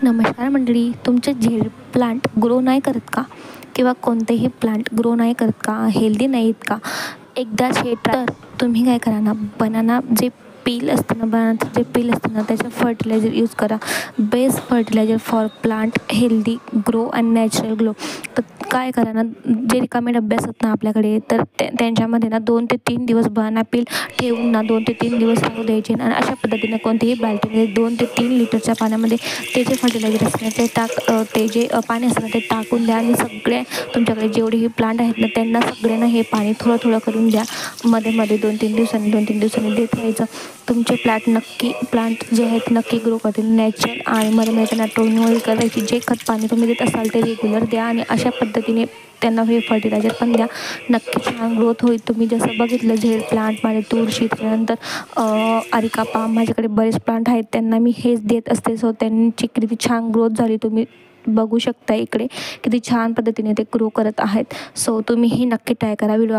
नमस्कार मंडळी, तुमचे झेड प्लांट ग्रो नाही करत का? किंवा कोणतेही प्लांट ग्रो नाही करत का? हेल्दी नाही आहेत का? एकदाच हे तर तुम्ही काय करा ना, बनाना जे पील असतं ना, बनानाचं जे पील असतं ना, त्याचं फर्टिलायझर यूज करा. Best fertiliser for plant healthy grow and natural glow. तर काय करा ना, जे रिकामे डबे असतात ना आपल्याकडे, तर त्यांच्यामध्ये ना 2 ते 3 दिवस बनाना पील ठेवून ना 2 ते 3 दिवस राहू द्यायचे. आणि अशा पद्धतीने कोणतीही बाल्टीमध्ये 2 ते 3 लिटरच्या पाण्यामध्ये ते जे फर्टिलायझर असतं ना ते जे पाणी असतं ना ते टाकून द्या. आणि सगळे तुमच्याकडे जेवढेही प्लांट आहेत ना, त्यांना सगळ्यांना हे पाणी थोडं थोडं करून द्या. मध्ये 2-3 दिवसांनी देत राहायचं. तुमचे प्लांट जे आहेत नक्की ग्रो करतील. नॅचरल आणि मध्ये त्यांना टोनिंग वगैरे करायची. जे खत पाणी तुम्ही देत असाल ते रेग्युलर द्या. आणि अशा पद्धतीने त्यांना हे फर्टिलायझर पण द्या. नक्की छान ग्रोथ होईल. तुम्ही जसं बघितलं झेड प्लांट, माझे तुळशी, त्याच्यानंतर अरिका पाम, माझ्याकडे बरेच प्लांट आहेत, त्यांना मी हेच देत असते. सो त्यांची किती छान ग्रोथ झाली तुम्ही बघू शकता. इकडे किती छान पद्धतीने ते ग्रो करत आहेत. सो तुम्हीही नक्की ट्राय करा. व्हिडिओ